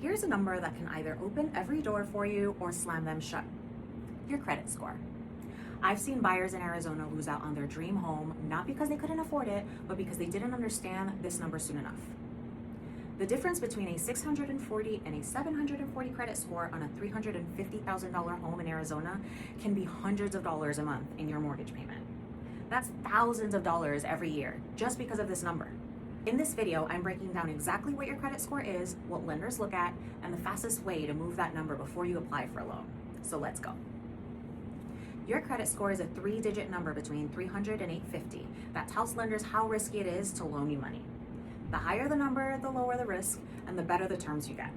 Here's a number that can either open every door for you or slam them shut: your credit score. I've seen buyers in Arizona lose out on their dream home, not because they couldn't afford it, but because they didn't understand this number soon enough. The difference between a 640 and a 740 credit score on a $350,000 home in Arizona can be hundreds of dollars a month in your mortgage payment. That's thousands of dollars every year just because of this number. In this video, I'm breaking down exactly what your credit score is, what lenders look at, and the fastest way to move that number before you apply for a loan. So let's go. Your credit score is a 3-digit number between 300 and 850 that tells lenders how risky it is to loan you money. The higher the number, the lower the risk, and the better the terms you get.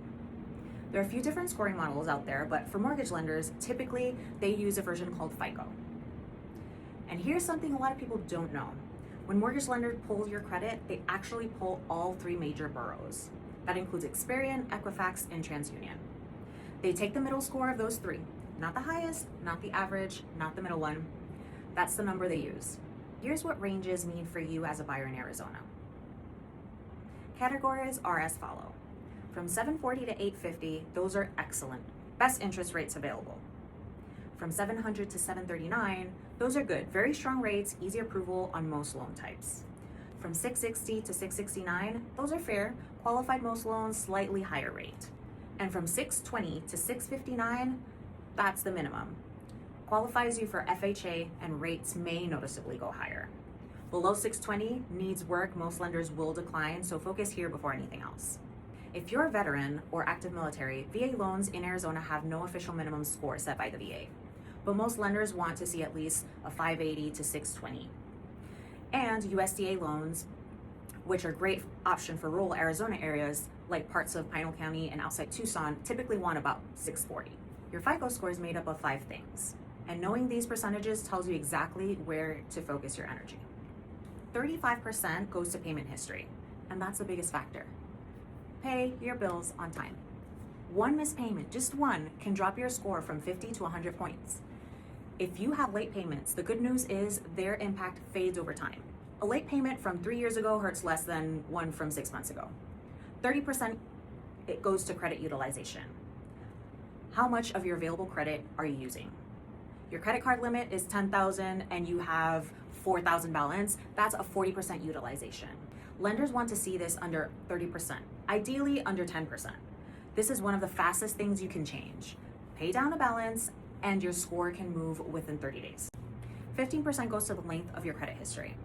There are a few different scoring models out there, but for mortgage lenders, typically they use a version called FICO. And here's something a lot of people don't know. When mortgage lenders pull your credit, they actually pull all 3 major boroughs. That includes Experian, Equifax, and TransUnion. They take the middle score of those 3. Not the highest, not the average, not the middle one. That's the number they use. Here's what ranges mean for you as a buyer in Arizona. Categories are as follow. From 740 to 850, those are excellent. Best interest rates available. From 700 to 739, those are good. Very strong rates, easy approval on most loan types. From 660 to 669, those are fair. Qualified most loans, slightly higher rate. And from 620 to 659, that's the minimum. Qualifies you for FHA and rates may noticeably go higher. Below 620 needs work, most lenders will decline, so focus here before anything else. If you're a veteran or active military, VA loans in Arizona have no official minimum score set by the VA, but most lenders want to see at least a 580 to 620. And USDA loans, which are a great option for rural Arizona areas like parts of Pinal County and outside Tucson, typically want about 640. Your FICO score is made up of 5 things, and knowing these percentages tells you exactly where to focus your energy. 35% goes to payment history, and that's the biggest factor. Pay your bills on time. One missed payment, just one, can drop your score from 50 to 100 points. If you have late payments, the good news is their impact fades over time. A late payment from 3 years ago hurts less than one from 6 months ago. 30% it goes to credit utilization. How much of your available credit are you using? Your credit card limit is $10,000 and you have $4,000 balance, that's a 40% utilization. Lenders want to see this under 30%, ideally under 10%. This is one of the fastest things you can change. Pay down a balance and your score can move within 30 days. 15% goes to the length of your credit history.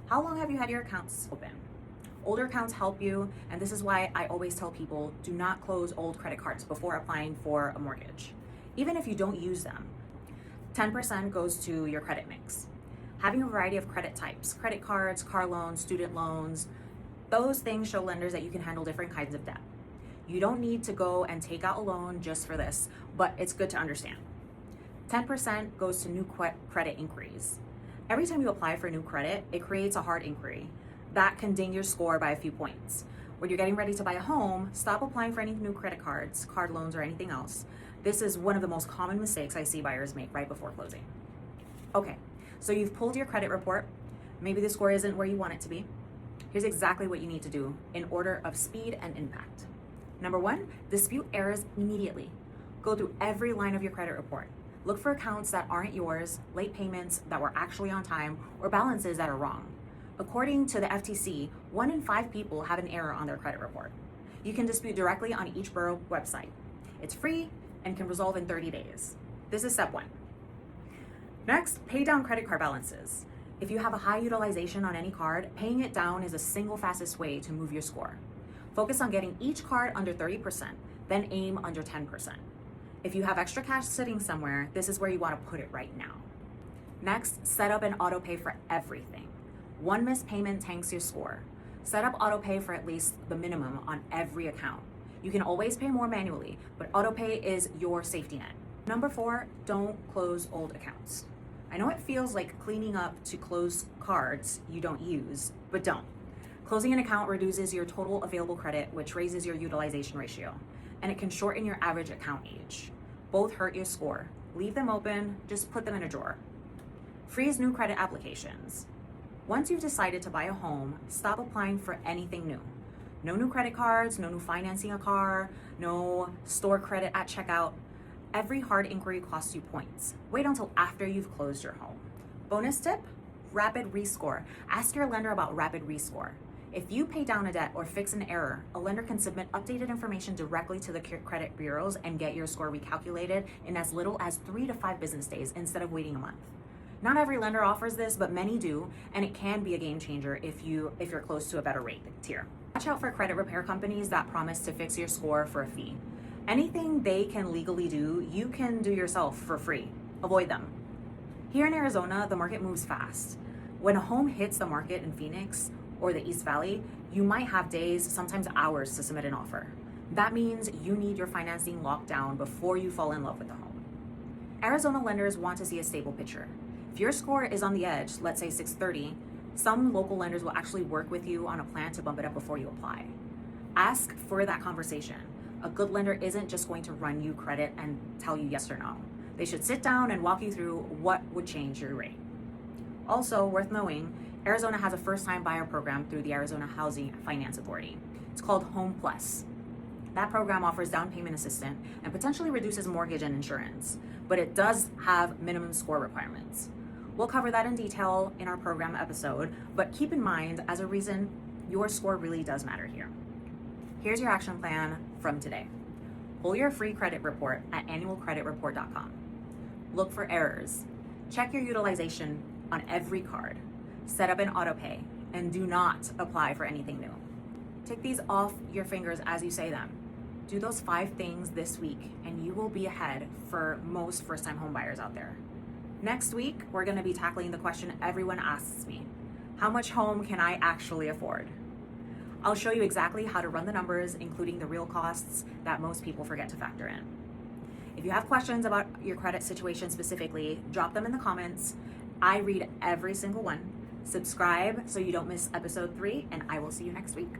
How long have you had your accounts open? Older accounts help you, and this is why I always tell people, do not close old credit cards before applying for a mortgage, even if you don't use them. 10% goes to your credit mix. Having a variety of credit types, credit cards, car loans, student loans, those things show lenders that you can handle different kinds of debt. You don't need to go and take out a loan just for this, but it's good to understand. 10% goes to new credit inquiries. Every time you apply for new credit, it creates a hard inquiry. That can ding your score by a few points. When you're getting ready to buy a home, stop applying for any new credit cards, card loans, or anything else. This is one of the most common mistakes I see buyers make right before closing. Okay, so you've pulled your credit report. Maybe the score isn't where you want it to be. Here's exactly what you need to do in order of speed and impact. Number 1, dispute errors immediately. Go through every line of your credit report. Look for accounts that aren't yours, late payments that were actually on time, or balances that are wrong. According to the FTC, 1 in 5 people have an error on their credit report. You can dispute directly on each borough website. It's free and can resolve in 30 days. This is step 1. Next, pay down credit card balances. If you have a high utilization on any card, paying it down is the single fastest way to move your score. Focus on getting each card under 30%, then aim under 10%. If you have extra cash sitting somewhere, this is where you want to put it right now. Next, set up an auto pay for everything. One missed payment tanks your score. Set up auto pay for at least the minimum on every account. You can always pay more manually, but auto pay is your safety net. Number 4, don't close old accounts. I know it feels like cleaning up to close cards you don't use, but don't. Closing an account reduces your total available credit, which raises your utilization ratio, and it can shorten your average account age. Both hurt your score. Leave them open, just put them in a drawer. Freeze new credit applications. Once you've decided to buy a home, stop applying for anything new. No new credit cards, no new financing a car, no store credit at checkout. Every hard inquiry costs you points. Wait until after you've closed your home. Bonus tip, rapid rescore. Ask your lender about rapid rescore. If you pay down a debt or fix an error, a lender can submit updated information directly to the credit bureaus and get your score recalculated in as little as 3 to 5 business days instead of waiting a month. Not every lender offers this, but many do, and it can be a game changer if you're close to a better rate tier. Watch out for credit repair companies that promise to fix your score for a fee. Anything they can legally do, you can do yourself for free. Avoid them. Here in Arizona, the market moves fast. When a home hits the market in Phoenix or the East Valley, you might have days, sometimes hours, to submit an offer. That means you need your financing locked down before you fall in love with the home. Arizona lenders want to see a stable picture. If your score is on the edge, let's say 630, some local lenders will actually work with you on a plan to bump it up before you apply. Ask for that conversation. A good lender isn't just going to run you credit and tell you yes or no. They should sit down and walk you through what would change your rate. Also, worth knowing, Arizona has a first-time buyer program through the Arizona Housing Finance Authority. It's called Home Plus. That program offers down payment assistance and potentially reduces mortgage and insurance, but it does have minimum score requirements. We'll cover that in detail in our program episode, but keep in mind, as a reason, your score really does matter here. Here's your action plan from today. Pull your free credit report at annualcreditreport.com. Look for errors. Check your utilization on every card. Set up an autopay, and do not apply for anything new. Take these off your fingers as you say them. Do those 5 things this week, and you will be ahead for most first-time homebuyers out there. Next week, we're going to be tackling the question everyone asks me: how much home can I actually afford? I'll show you exactly how to run the numbers, including the real costs that most people forget to factor in. If you have questions about your credit situation specifically, drop them in the comments. I read every single one. Subscribe so you don't miss episode 3, and I will see you next week.